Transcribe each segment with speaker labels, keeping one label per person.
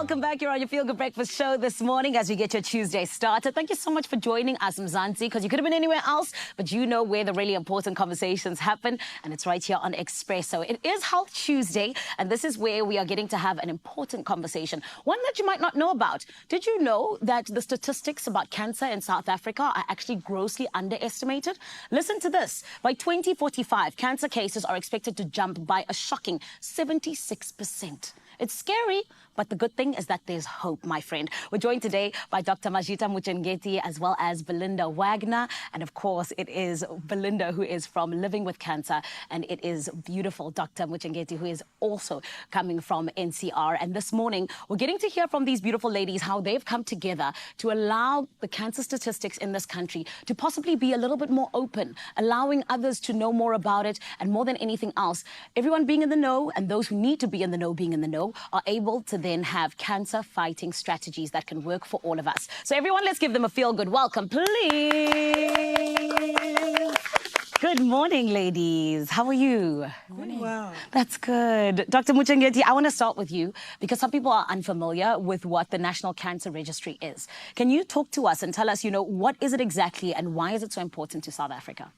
Speaker 1: Welcome back. You're on your Feel Good Breakfast show this morning as we get your Tuesday started. Thank you so much for joining us, Mzansi, because you could have been anywhere else, but you know where the really important conversations happen, and it's right here on Expresso. It is Health Tuesday, and this is where we are getting to have an important conversation, one that you might not know about. Did you know that the statistics about cancer in South Africa are actually grossly underestimated? Listen to this. By 2045, cancer cases are expected to jump by a shocking 76%. It's scary, but the good thing is that there's hope, my friend. We're joined today by Dr. Majita Muchengeti as well as Belinda Wagner. And of course, it is Belinda who is from Living with Cancer. And it is beautiful Dr. Muchengeti who is also coming from NCR. And this morning, we're getting to hear from these beautiful ladies how they've come together to allow the cancer statistics in this country to possibly be a little bit more open, allowing others to know more about it. And more than anything else, everyone being in the know and those who need to be in the know being in the know are able to then have cancer fighting strategies that can work for all of us. So everyone, let's give them a feel-good welcome, please. Good morning, ladies. How are you?
Speaker 2: Morning. Wow.
Speaker 1: That's good. Dr. Muchengeti, I want to start with you because some people are unfamiliar with what the National Cancer Registry is. Can you talk to us and tell us, what is it exactly and why is it so important to South Africa?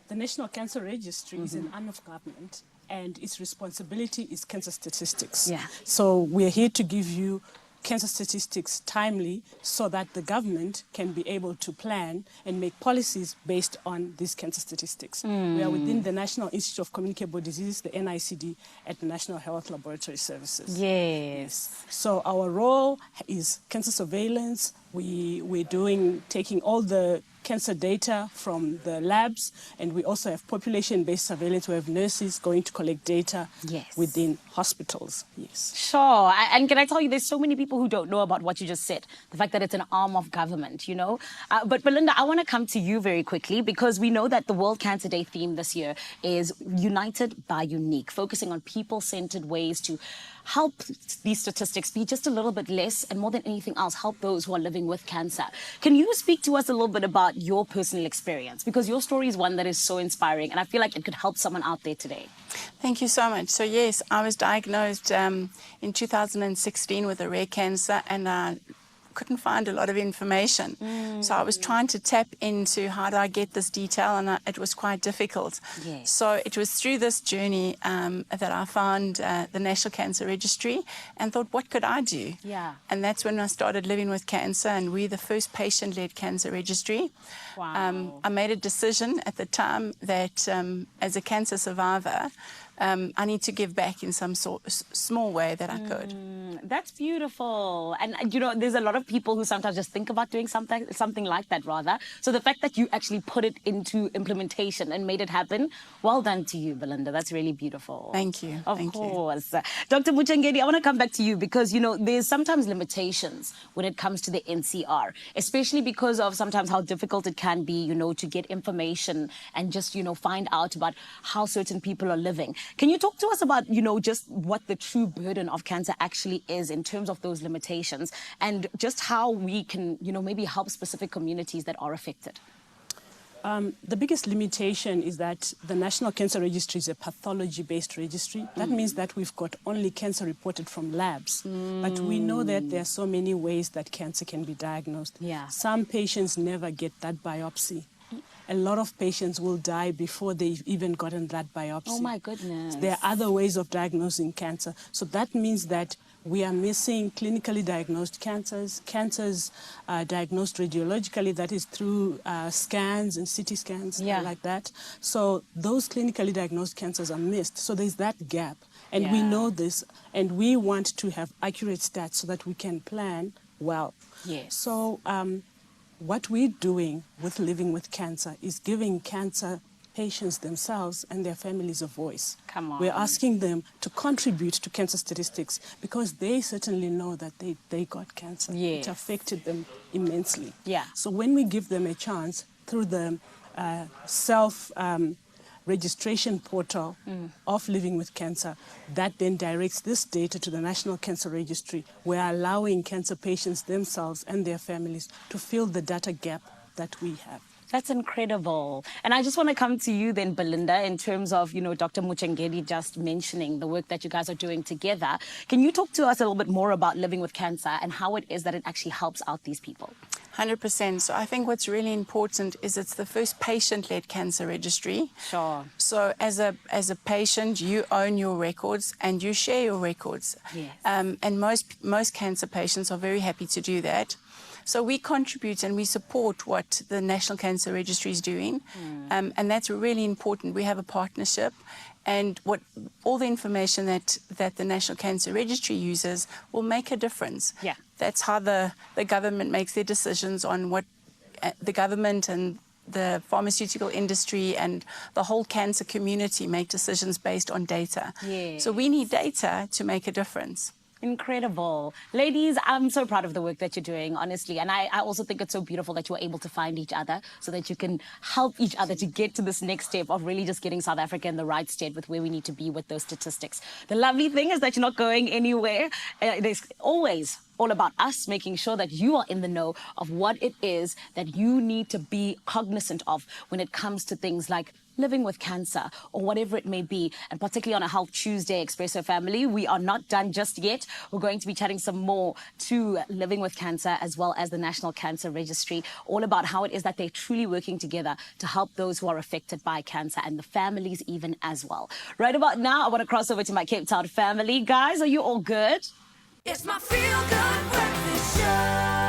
Speaker 2: The National Cancer Registry is an arm of government, and its responsibility is cancer statistics.
Speaker 1: Yeah.
Speaker 2: So we're here to give you cancer statistics timely so that the government can be able to plan and make policies based on these cancer statistics. We are within the National Institute of Communicable Diseases, the NICD, at the National Health Laboratory Services.
Speaker 1: Yes.
Speaker 2: So our role is cancer surveillance. We're taking all the cancer data from the labs, and we also have population-based surveillance. We have nurses going to collect data within hospitals. Yes.
Speaker 1: Sure. And can I tell you, there's so many people who don't know about what you just said, the fact that it's an arm of government, But Belinda, I want to come to you very quickly because we know that the World Cancer Day theme this year is United by Unique, focusing on people-centered ways to help these statistics be just a little bit less and more than anything else, help those who are living with cancer. Can you speak to us a little bit about your personal experience? Because your story is one that is so inspiring and I feel like it could help someone out there today.
Speaker 3: Thank you so much. So yes, I was diagnosed in 2016 with a rare cancer and I couldn't find a lot of information. So I was trying to tap into how do I get this detail and it was quite difficult.
Speaker 1: Yes.
Speaker 3: So it was through this journey that I found the National Cancer Registry and thought, what could I do?
Speaker 1: Yeah.
Speaker 3: And that's when I started Living with Cancer, and we're the first patient-led cancer registry.
Speaker 1: Wow.
Speaker 3: I made a decision at the time that as a cancer survivor, I need to give back in some small way that I could.
Speaker 1: That's beautiful. And, there's a lot of people who sometimes just think about doing something like that, rather. So the fact that you actually put it into implementation and made it happen, well done to you, Belinda. That's really beautiful.
Speaker 3: Thank you.
Speaker 1: Of
Speaker 3: Thank
Speaker 1: course. Dr. Muchengeti, I want to come back to you because, there's sometimes limitations when it comes to the NCR, especially because of sometimes how difficult it can be, to get information and just, find out about how certain people are living. Can you talk to us about, just what the true burden of cancer actually is in terms of those limitations and just how we can, maybe help specific communities that are affected?
Speaker 2: The biggest limitation is that the National Cancer Registry is a pathology-based registry. That means that we've got only cancer reported from labs. But we know that there are so many ways that cancer can be diagnosed.
Speaker 1: Yeah.
Speaker 2: Some patients never get that biopsy. A lot of patients will die before they've even gotten that biopsy.
Speaker 1: Oh, my goodness.
Speaker 2: There are other ways of diagnosing cancer. So that means that we are missing clinically diagnosed cancers, diagnosed radiologically, that is through scans and CT scans, like that. So those clinically diagnosed cancers are missed. So there's that gap. And we know this, and we want to have accurate stats so that we can plan well.
Speaker 1: Yes.
Speaker 2: So what we're doing with Living with Cancer is giving cancer patients themselves and their families a voice.
Speaker 1: Come on.
Speaker 2: We're asking them to contribute to cancer statistics because they certainly know that they got cancer.
Speaker 1: Yes.
Speaker 2: It affected them immensely.
Speaker 1: Yeah.
Speaker 2: So when we give them a chance through the registration portal of Living with Cancer, that then directs this data to the National Cancer Registry. We're allowing cancer patients themselves and their families to fill the data gap that we have.
Speaker 1: That's incredible. And I just want to come to you then, Belinda, in terms of, Dr. Muchengedi just mentioning the work that you guys are doing together. Can you talk to us a little bit more about living with cancer and how it is that it actually helps out these people?
Speaker 3: 100%. So I think what's really important is it's the first patient-led cancer registry.
Speaker 1: Sure.
Speaker 3: So as a patient, you own your records and you share your records.
Speaker 1: Yes.
Speaker 3: And most cancer patients are very happy to do that. So we contribute and we support what the National Cancer Registry is doing, and that's really important. We have a partnership, and all the information that the National Cancer Registry uses will make a difference.
Speaker 1: Yeah.
Speaker 3: That's how the government makes their decisions on what the government and the pharmaceutical industry and the whole cancer community make decisions based on data.
Speaker 1: Yeah.
Speaker 3: So we need data to make a difference.
Speaker 1: Incredible. Ladies, I'm so proud of the work that you're doing, honestly. And I also think it's so beautiful that you are able to find each other so that you can help each other to get to this next step of really just getting South Africa in the right state with where we need to be with those statistics. The lovely thing is that you're not going anywhere. There's always all about us making sure that you are in the know of what it is that you need to be cognizant of when it comes to things like living with cancer or whatever it may be. And particularly on a Health Tuesday, Expresso family, we are not done just yet. We're going to be chatting some more to living with cancer as well as the National Cancer Registry, all about how it is that they're truly working together to help those who are affected by cancer and the families even as well. Right about now, I want to cross over to my Cape Town family. Guys, are you all good?
Speaker 4: It's my feel-good breakfast show.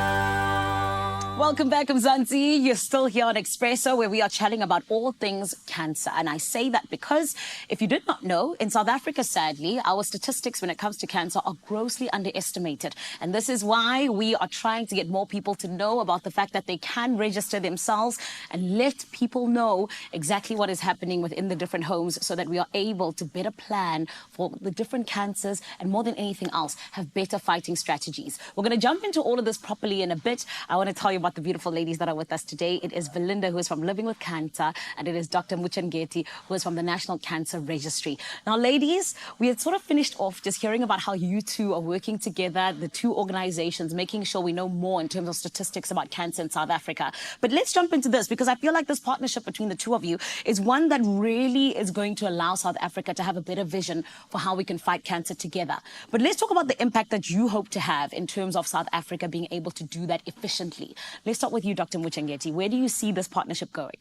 Speaker 1: Welcome back, Mzansi. You're still here on Expresso, where we are chatting about all things cancer. And I say that because if you did not know, in South Africa, sadly, our statistics when it comes to cancer are grossly underestimated. And this is why we are trying to get more people to know about the fact that they can register themselves and let people know exactly what is happening within the different homes so that we are able to better plan for the different cancers and more than anything else, have better fighting strategies. We're going to jump into all of this properly in a bit. I want to tell you about the beautiful ladies that are with us today. It is Belinda, who is from Living with Cancer, and it is Dr. Muchengedi, who is from the National Cancer Registry. Now, ladies, we had sort of finished off just hearing about how you two are working together, the two organizations, making sure we know more in terms of statistics about cancer in South Africa. But let's jump into this, because I feel like this partnership between the two of you is one that really is going to allow South Africa to have a better vision for how we can fight cancer together. But let's talk about the impact that you hope to have in terms of South Africa being able to do that efficiently. Let's start with you, Dr. Muchengedi. Where do you see this partnership going?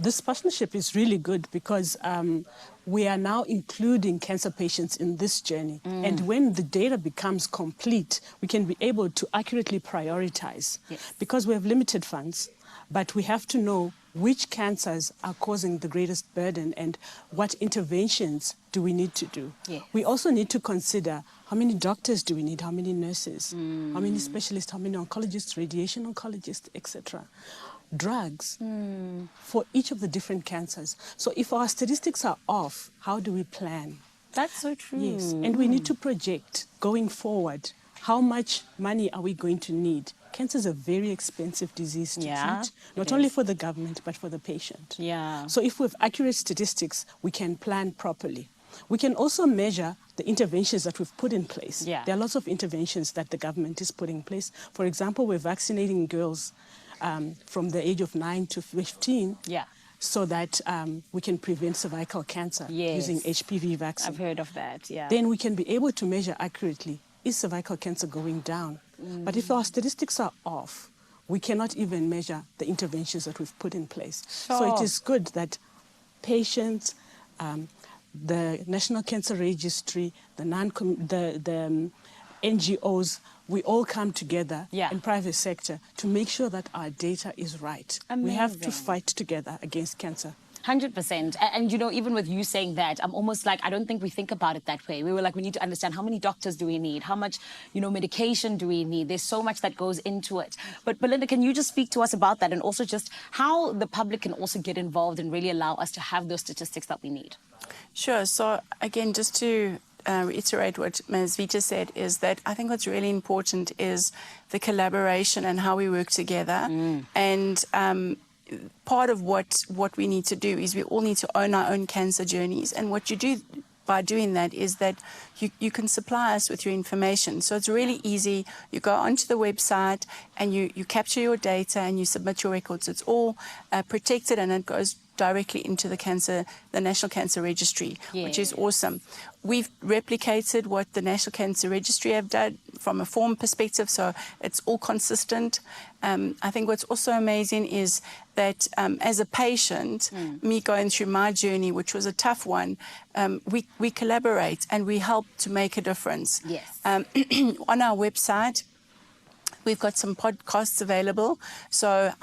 Speaker 2: This partnership is really good because we are now including cancer patients in this journey. And when the data becomes complete, we can be able to accurately prioritize.
Speaker 1: Yes.
Speaker 2: Because we have limited funds, but we have to know which cancers are causing the greatest burden and what interventions do we need to do.
Speaker 1: Yes.
Speaker 2: We also need to consider how many doctors do we need, how many nurses, how many specialists, how many oncologists, radiation oncologists, etc. Drugs for each of the different cancers. So if our statistics are off, how do we plan?
Speaker 1: That's so true.
Speaker 2: Yes, and we need to project going forward. How much money are we going to need? Cancer is a very expensive disease to treat, not only for the government, but for the patient.
Speaker 1: Yeah.
Speaker 2: So if we have accurate statistics, we can plan properly. We can also measure the interventions that we've put in place.
Speaker 1: Yeah.
Speaker 2: There are lots of interventions that the government is putting in place. For example, we're vaccinating girls from the age of 9 to 15.
Speaker 1: Yeah.
Speaker 2: So that we can prevent cervical cancer using HPV vaccine.
Speaker 1: I've heard of that, yeah.
Speaker 2: Then we can be able to measure accurately, is cervical cancer going down? But if our statistics are off, we cannot even measure the interventions that we've put in place.
Speaker 1: Sure.
Speaker 2: So it is good that patients, the National Cancer Registry, the NGOs, we all come together in private sector to make sure that our data is right.
Speaker 1: Amazing.
Speaker 2: We have to fight together against cancer.
Speaker 1: 100%. And, even with you saying that, I'm almost like, I don't think we think about it that way. We were like, we need to understand how many doctors do we need? How much, medication do we need? There's so much that goes into it. But Belinda, can you just speak to us about that and also just how the public can also get involved and really allow us to have those statistics that we need?
Speaker 3: Sure. So again, just to reiterate what Ms. Vita said, is that I think what's really important is the collaboration and how we work together. And part of what we need to do is we all need to own our own cancer journeys. And what you do by doing that is that you can supply us with your information. So it's really easy. You go onto the website and you capture your data and you submit your records. It's all protected, and it goes directly into the National Cancer Registry, which is awesome. We've replicated what the National Cancer Registry have done from a form perspective, so it's all consistent. I think what's also amazing is that as a patient, me going through my journey, which was a tough one, we collaborate and we help to make a difference.
Speaker 1: Yes.
Speaker 3: On our website, we've got some podcasts available, so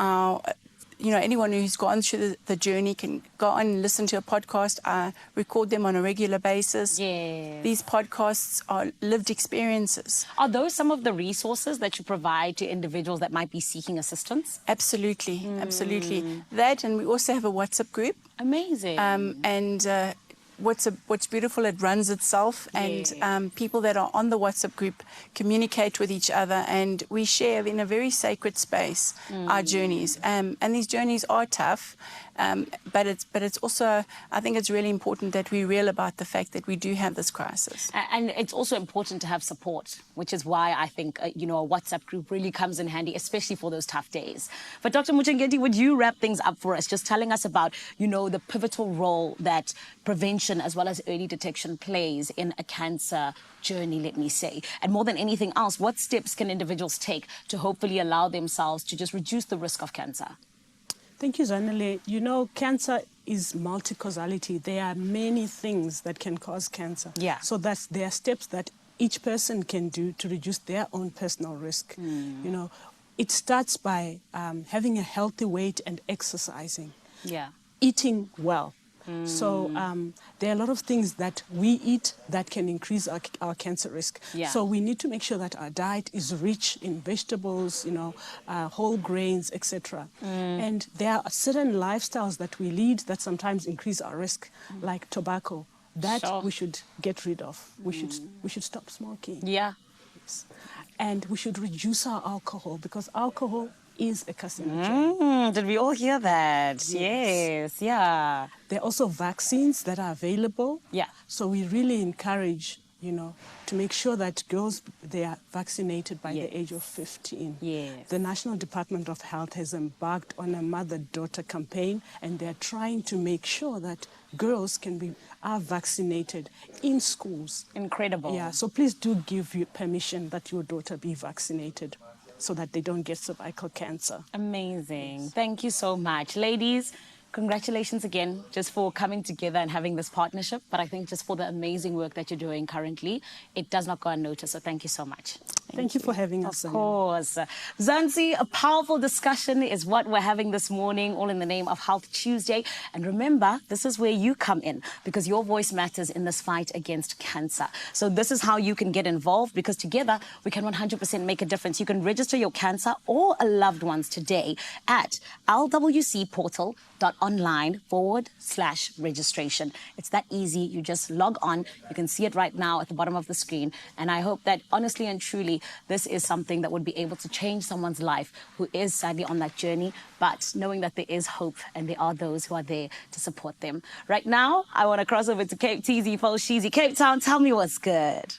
Speaker 3: anyone who's gone through the journey can go on and listen to a podcast. I record them on a regular basis.
Speaker 1: Yes.
Speaker 3: These podcasts are lived experiences.
Speaker 1: Are those some of the resources that you provide to individuals that might be seeking assistance?
Speaker 3: Absolutely, absolutely. That, and we also have a WhatsApp group.
Speaker 1: Amazing.
Speaker 3: What's beautiful, it runs itself, and people that are on the WhatsApp group communicate with each other, and we share in a very sacred space our journeys. And these journeys are tough, but it's also, I think it's really important that we're real about the fact that we do have this crisis.
Speaker 1: And it's also important to have support, which is why I think, a WhatsApp group really comes in handy, especially for those tough days. But Dr. Muchengeti, would you wrap things up for us, just telling us about, the pivotal role that prevention as well as early detection plays in a cancer journey, let me say. And more than anything else, what steps can individuals take to hopefully allow themselves to just reduce the risk of cancer?
Speaker 2: Thank you, Zanele. Cancer is multi-causality. There are many things that can cause cancer.
Speaker 1: Yeah.
Speaker 2: So there are steps that each person can do to reduce their own personal risk. It starts by having a healthy weight and exercising.
Speaker 1: Yeah.
Speaker 2: Eating well. So there are a lot of things that we eat that can increase our cancer risk.
Speaker 1: Yeah.
Speaker 2: So we need to make sure that our diet is rich in vegetables, whole grains, etc. And there are certain lifestyles that we lead that sometimes increase our risk, like tobacco. That we should get rid of. We should stop smoking.
Speaker 1: Yeah.
Speaker 2: Yes. And we should reduce our alcohol, because alcohol is a carcinogen.
Speaker 1: Did we all hear that? Yes. Yeah.
Speaker 2: There are also vaccines that are available.
Speaker 1: Yeah.
Speaker 2: So we really encourage, to make sure that girls, they are vaccinated by the age of 15.
Speaker 1: Yes.
Speaker 2: The National Department of Health has embarked on a mother-daughter campaign, and they're trying to make sure that girls are vaccinated in schools.
Speaker 1: Incredible.
Speaker 2: Yeah, so please do give you permission that your daughter be vaccinated so that they don't get cervical cancer.
Speaker 1: Amazing. Thank you so much. Ladies, congratulations again just for coming together and having this partnership. But I think just for the amazing work that you're doing currently, it does not go unnoticed. So thank you so much.
Speaker 2: Thank you for having us.
Speaker 1: Of course. Zanzi, a powerful discussion is what we're having this morning, all in the name of Health Tuesday. And remember, this is where you come in, because your voice matters in this fight against cancer. So this is how you can get involved, because together we can 100% make a difference. You can register your cancer or a loved one's today at lwcportal.online/registration. It's that easy. You just log on. You can see it right now at the bottom of the screen. And I hope that honestly and truly, this is something that would be able to change someone's life who is sadly on that journey, but knowing that there is hope and there are those who are there to support them. Right now, I want to cross over to Cape TZ, Paul Sheezy. Cape Town, tell me what's good.